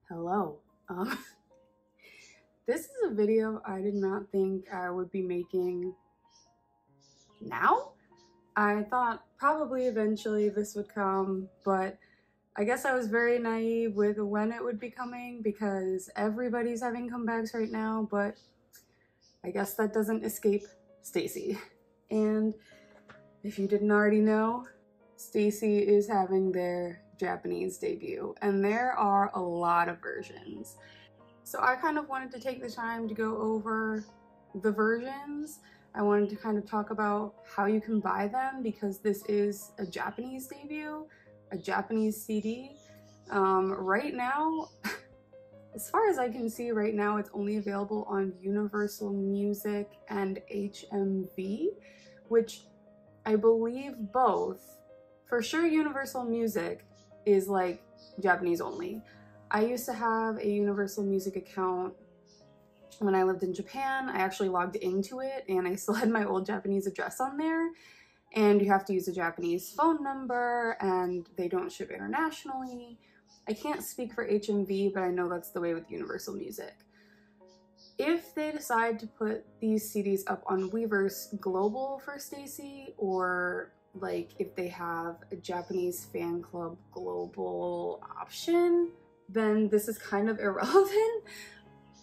Hello. This is a video I did not think I would be making now. I thought probably eventually this would come, but I guess I was very naive with when it would be coming because everybody's having comebacks right now, but I guess that doesn't escape Stacy. And if you didn't already know, Stacy is having their Japanese debut, and there are a lot of versions. So I kind of wanted to take the time to go over the versions. I wanted to kind of talk about how you can buy them because this is a Japanese debut, a Japanese CD. Right now, as far as I can see right now, it's only available on Universal Music and HMV, which I believe both. For sure, Universal Music is like Japanese only. I used to have a Universal Music account when I lived in Japan. I actually logged into it and I still had my old Japanese address on there. And you have to use a Japanese phone number and they don't ship internationally. I can't speak for HMV, but I know that's the way with Universal Music. If they decide to put these CDs up on Weverse Global for Stacy, or like if they have a Japanese fan club global option, then this is kind of irrelevant.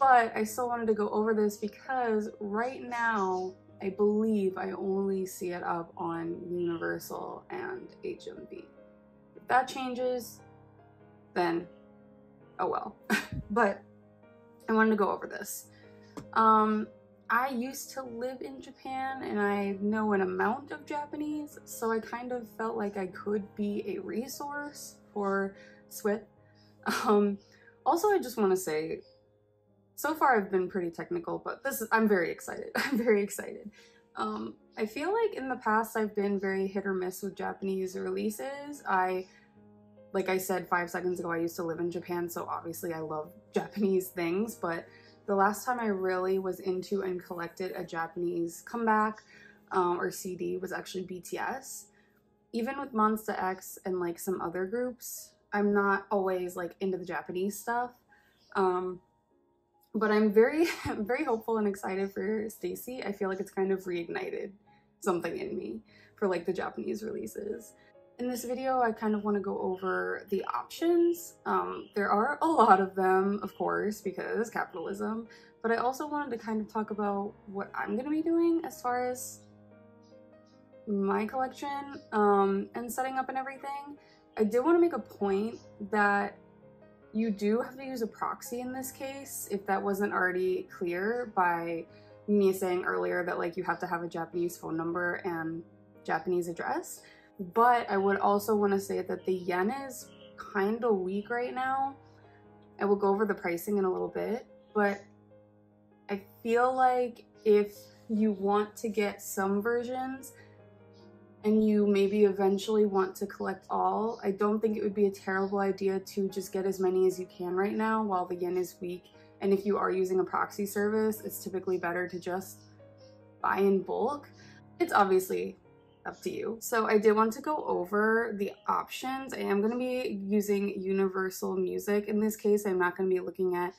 But I still wanted to go over this because right now, I believe I only see it up on Universal and HMV. If that changes, then oh well. But I wanted to go over this. I used to live in Japan and I know an amount of Japanese, so I kind of felt like I could be a resource for SWIT. Also, I just want to say, so far I've been pretty technical, but I'm very excited. I'm very excited. I feel like in the past I've been very hit or miss with Japanese releases. Like I said 5 seconds ago, I used to live in Japan, so obviously I love Japanese things, but the last time I really was into and collected a Japanese comeback or CD was actually BTS. Even with Monsta X and like some other groups, I'm not always like into the Japanese stuff. But I'm very, very hopeful and excited for Stacy. I feel like it's kind of reignited something in me for like the Japanese releases. In this video, I kind of want to go over the options. There are a lot of them, of course, because capitalism, but I also wanted to kind of talk about what I'm going to be doing as far as my collection and setting up and everything. I did want to make a point that you do have to use a proxy in this case, if that wasn't already clear by me saying earlier that like you have to have a Japanese phone number and Japanese address. But I would also want to say that the yen is kind of weak right now. I will go over the pricing in a little bit, but I feel like if you want to get some versions and you maybe eventually want to collect all, I don't think it would be a terrible idea to just get as many as you can right now while the yen is weak. And if you are using a proxy service, it's typically better to just buy in bulk. It's obviously up to you. So I did want to go over the options. I am going to be using Universal Music. In this case, I'm not going to be looking at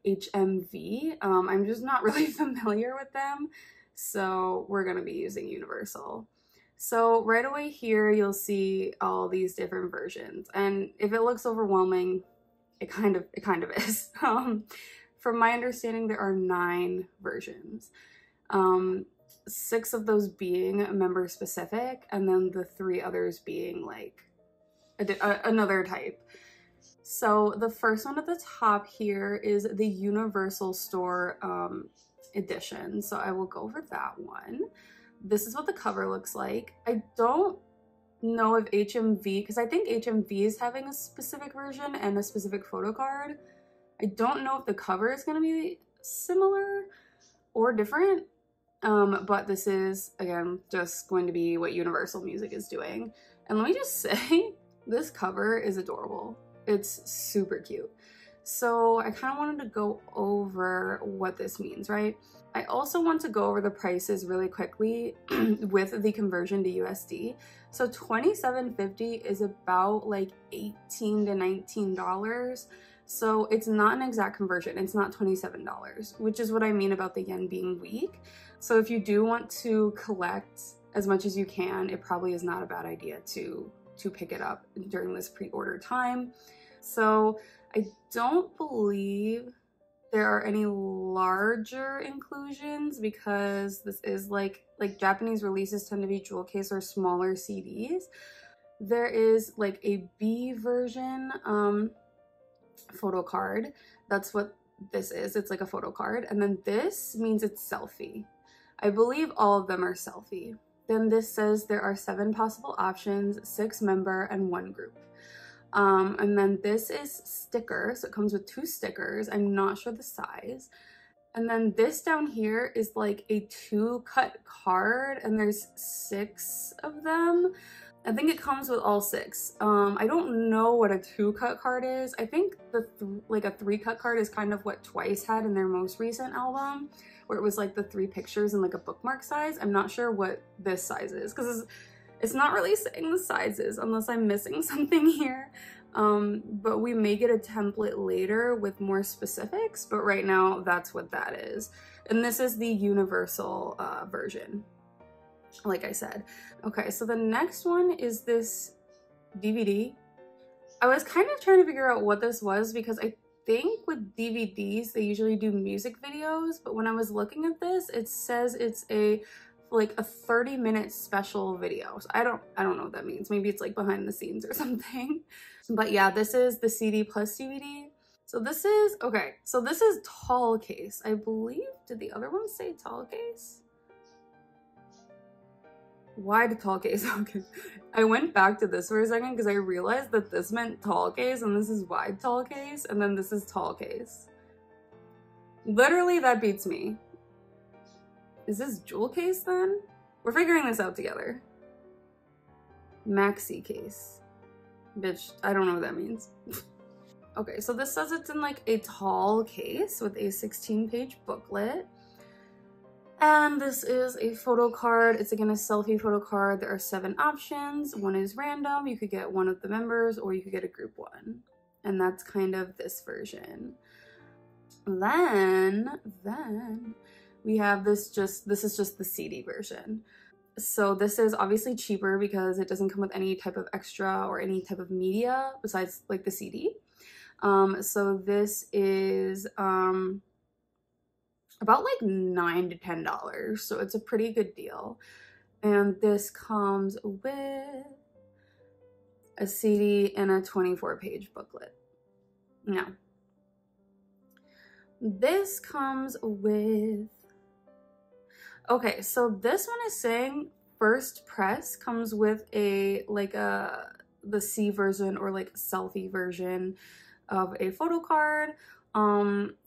HMV. I'm just not really familiar with them. So we're going to be using Universal. So right away here, you'll see all these different versions. And if it looks overwhelming, it kind of is. From my understanding, there are 9 versions. 6 of those being member specific, and then the 3 others being like another type. So the first one at the top here is the Universal Store edition. So I will go over that one. This is what the cover looks like. I don't know if HMV, because I think HMV is having a specific version and a specific photo card. I don't know if the cover is going to be similar or different. But this is, again, just going to be what Universal Music is doing. And let me just say, this cover is adorable. It's super cute. So I kind of wanted to go over what this means, right? I also want to go over the prices really quickly with the conversion to USD. So $27.50 is about like $18 to $19. So it's not an exact conversion. It's not $27, which is what I mean about the yen being weak. So if you do want to collect as much as you can, it probably is not a bad idea to pick it up during this pre-order time. So I don't believe there are any larger inclusions because this is like Japanese releases tend to be jewel case or smaller CDs. There is like a B version photo card. That's what this is. It's like a photo card. And then this means it's selfie. I believe all of them are selfie. Then this says there are 7 possible options, 6 member and 1 group. And then this is sticker, so it comes with 2 stickers. I'm not sure the size. And then this down here is like a 2-cut card, and there's 6 of them. I think it comes with all 6. I don't know what a 2-cut card is. I think like a 3-cut card is kind of what Twice had in their most recent album, where it was like the 3 pictures in like a bookmark size. I'm not sure what this size is because it's not really saying the sizes unless I'm missing something here. But we may get a template later with more specifics, but right now that's what that is. And this is the universal version, like I said. Okay, so the next one is this DVD. I was kind of trying to figure out what this was because I think with DVDs, they usually do music videos, but when I was looking at this, it says it's like a 30-minute special video. So I don't know what that means. Maybe it's like behind the scenes or something. But yeah, this is the CD plus DVD. So this is, okay, so this is tall case. I believe, did the other one say tall case? Wide tall case, okay. I went back to this for a second because I realized that this meant tall case and this is wide tall case and then this is tall case. Literally, that beats me. Is this jewel case then? We're figuring this out together. Maxi case. Bitch, I don't know what that means. Okay, so this says it's in like a tall case with a 16-page booklet. And this is a photo card. It's again a selfie photo card. There are 7 options. 1 is random. You could get 1 of the members or you could get a group 1. And that's kind of this version. Then we have this is just the CD version. So this is obviously cheaper because it doesn't come with any type of extra or any type of media besides like the CD. So this is about like $9 to $10. So it's a pretty good deal. And this comes with a CD and a 24-page booklet. Now, this comes with, okay, so this one is saying first press comes with the C version or like selfie version of a photo card,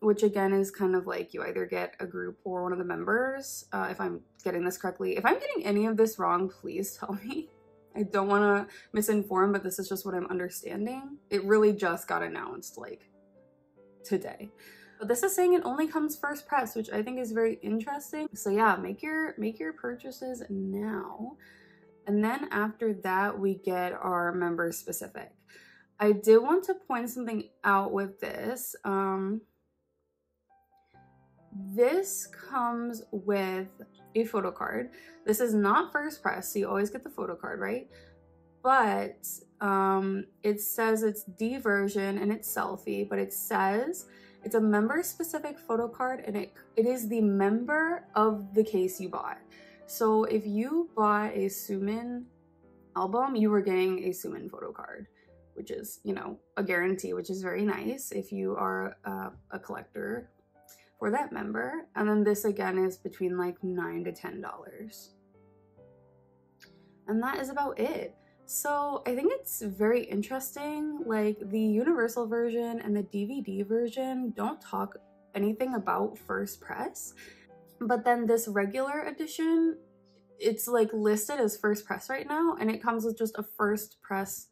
which again is kind of like you either get a group or one of the members, if I'm getting this correctly. If I'm getting any of this wrong, please tell me. I don't want to misinform, but this is just what I'm understanding. It really just got announced like today. But this is saying it only comes first press, which I think is very interesting. So yeah, make your purchases now. And then after that, we get our member specific. I did want to point something out with this. This comes with a photo card. This is not first press, so you always get the photo card, right? But it says it's D version and it's selfie, but it says it's a member specific photo card and it is the member of the case you bought. So if you bought a Sumin album, you were getting a Sumin photo card, which is, you know, a guarantee, which is very nice if you are a collector for that member. And then this again is between like $9 to $10. And that is about it. So I think it's very interesting. Like the Universal version and the DVD version don't talk anything about first press, but then this regular edition, it's like listed as first press right now, and it comes with just a first press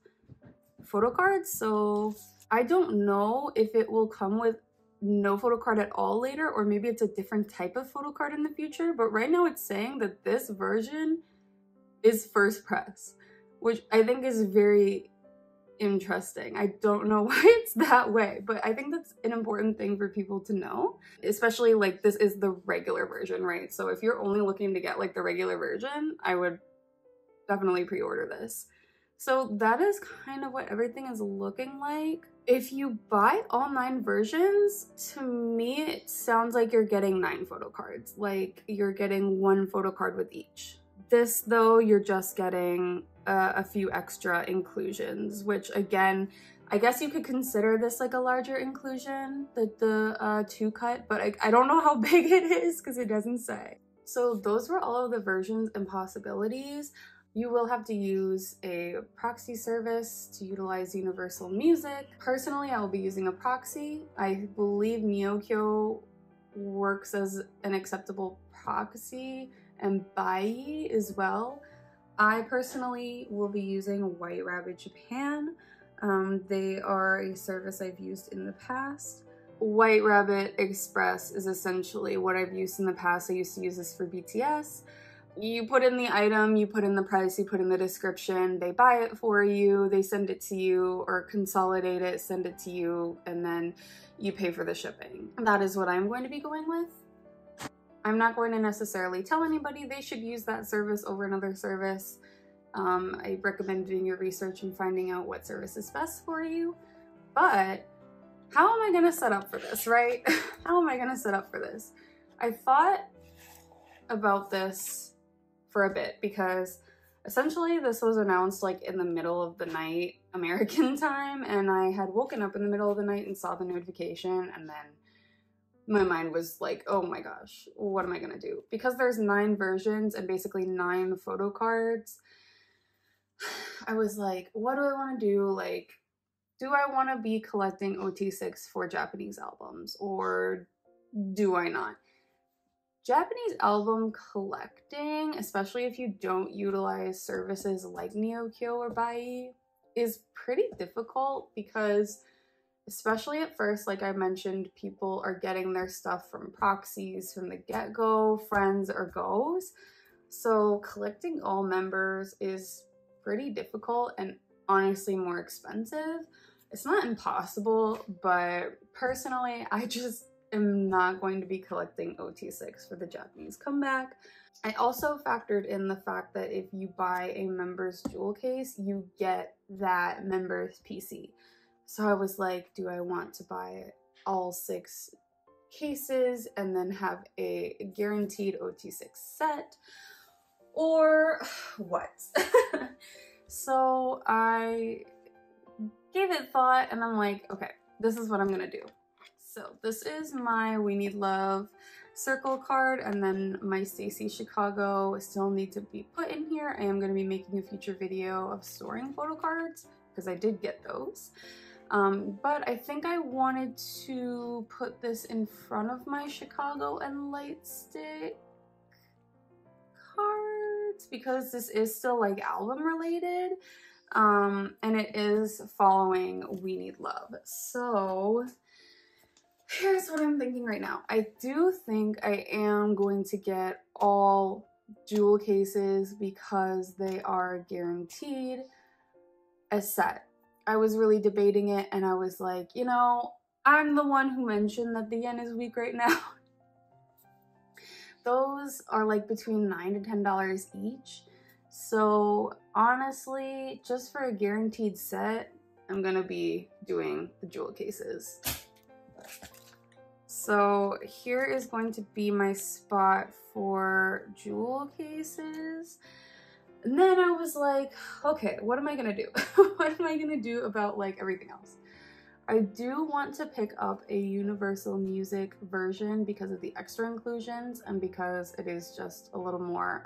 photo card. So I don't know if it will come with no photo card at all later, or maybe it's a different type of photo card in the future. But right now it's saying that this version is first press, which I think is very interesting. I don't know why it's that way, but I think that's an important thing for people to know, especially like this is the regular version, right? So if you're only looking to get like the regular version, I would definitely pre-order this. So that is kind of what everything is looking like. If you buy all 9 versions, to me it sounds like you're getting 9 photo cards, like you're getting 1 photo card with each. This though, you're just getting a few extra inclusions, which again, I guess you could consider this like a larger inclusion, the 2 cut, but I don't know how big it is because it doesn't say. So those were all of the versions and possibilities. You will have to use a proxy service to utilize Universal Music. Personally, I will be using a proxy. I believe Neokyo works as an acceptable proxy and Bai as well. I personally will be using White Rabbit Japan. They are a service I've used in the past. White Rabbit Express is essentially what I've used in the past. I used to use this for BTS. You put in the item, you put in the price, you put in the description, they buy it for you, they send it to you, or consolidate it, send it to you, and then you pay for the shipping. That is what I'm going to be going with. I'm not going to necessarily tell anybody they should use that service over another service. I recommend doing your research and finding out what service is best for you. But how am I going to set up for this, right? How am I going to set up for this? I thought about this for a bit because essentially this was announced like in the middle of the night American time, and I had woken up in the middle of the night and saw the notification, and then my mind was like, oh my gosh, what am I gonna do? Because there's 9 versions and basically 9 photo cards, I was like, what do I want to do? Like, do I want to be collecting OT6 for Japanese albums, or do I not? Japanese album collecting, especially if you don't utilize services like Neokyo or Bai, is pretty difficult because, especially at first, like I mentioned, people are getting their stuff from proxies from the get-go, friends or goes. So collecting all members is pretty difficult and honestly more expensive. It's not impossible, but personally, I just am not going to be collecting OT6 for the Japanese comeback. I also factored in the fact that if you buy a member's jewel case, you get that member's PC. So I was like, do I want to buy all 6 cases and then have a guaranteed OT6 set, or what? So I gave it thought and I'm like, okay, this is what I'm gonna do. So this is my We Need Love circle card, and then my stayc Chicago still need to be put in here. I am going to be making a future video of storing photo cards because I did get those. But I think I wanted to put this in front of my Chicago and light stick cards because this is still like album related. And it is following We Need Love. So here's what I'm thinking right now. I do think I am going to get all jewel cases because they are guaranteed a set. I was really debating it and I was like, you know, I'm the one who mentioned that the yen is weak right now. Those are like between $9 to $10 each. So honestly, just for a guaranteed set, I'm gonna be doing the jewel cases. So here is going to be my spot for jewel cases. And then I was like, okay, what am I gonna do? What am I gonna do about like everything else? I do want to pick up a Universal Music version because of the extra inclusions and because it is just a little more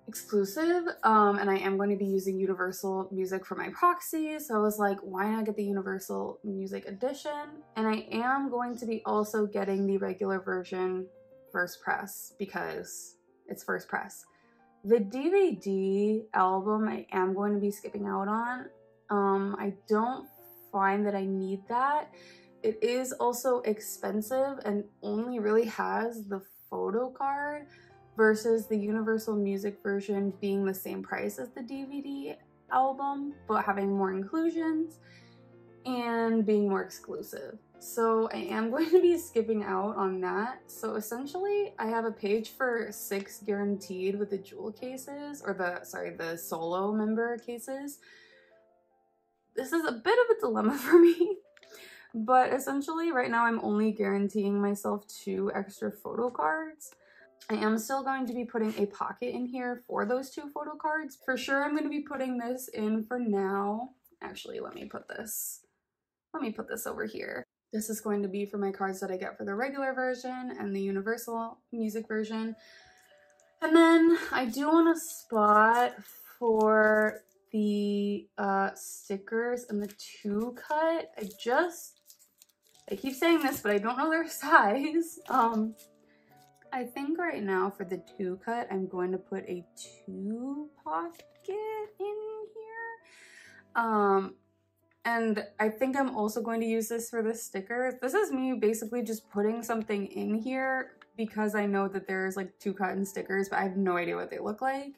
exclusive, and I am going to be using Universal Music for my proxy, so I was like, why not get the Universal Music edition? And I am going to be also getting the regular version first press because it's first press. The DVD album I am going to be skipping out on. I don't find that I need that. It is also expensive and only really has the photo card versus the Universal Music version being the same price as the DVD album, but having more inclusions and being more exclusive. So I am going to be skipping out on that. So essentially I have a page for 6 guaranteed with the jewel cases, or the solo member cases. This is a bit of a dilemma for me, but essentially right now I'm only guaranteeing myself 2 extra photo cards. I am still going to be putting a pocket in here for those 2 photo cards. For sure I'm going to be putting this in for now. Actually, let me put this over here. This is going to be for my cards that I get for the regular version and the universal music version. And then I do want a spot for the stickers and the 2-cut. I keep saying this, but I don't know their size. I think right now for the 2-cut, I'm going to put a 2 pocket in here. And I think I'm also going to use this for the stickers. This is me basically just putting something in here because I know that there's like 2-cut and stickers, but I have no idea what they look like.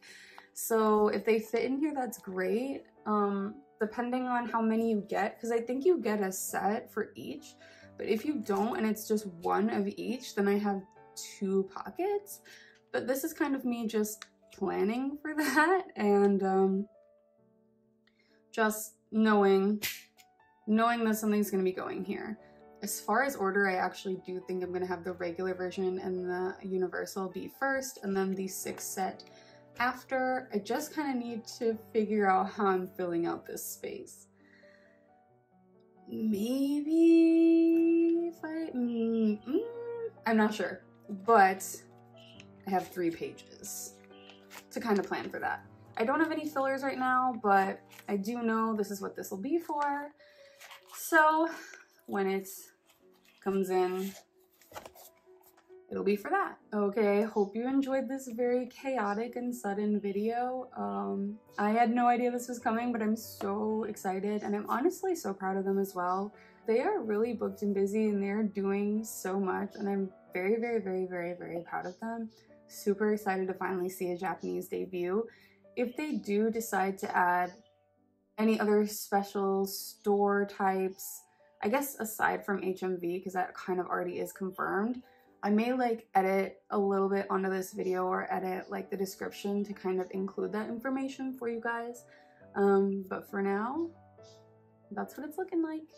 So if they fit in here, that's great. Depending on how many you get, because I think you get a set for each, but if you don't and it's just 1 of each, then I have 2 pockets. But this is kind of me just planning for that, and just knowing that something's going to be going here. As far as order, I actually do think I'm going to have the regular version and the universal be first, and then the 6 set after. I just kind of need to figure out how I'm filling out this space. Maybe if I'm not sure, but I have 3 pages to kind of plan for that. I don't have any fillers right now, but I do know this is what this will be for. So when it comes in, it'll be for that. Okay, hope you enjoyed this very chaotic and sudden video. I had no idea this was coming, but I'm so excited, and I'm honestly so proud of them as well. They are really booked and busy, and they're doing so much, and I'm very, very, very, very, very proud of them. Super excited to finally see a Japanese debut. If they do decide to add any other special store types, I guess aside from HMV, because that kind of already is confirmed, I may like edit a little bit onto this video or edit like the description to kind of include that information for you guys. But for now, that's what it's looking like.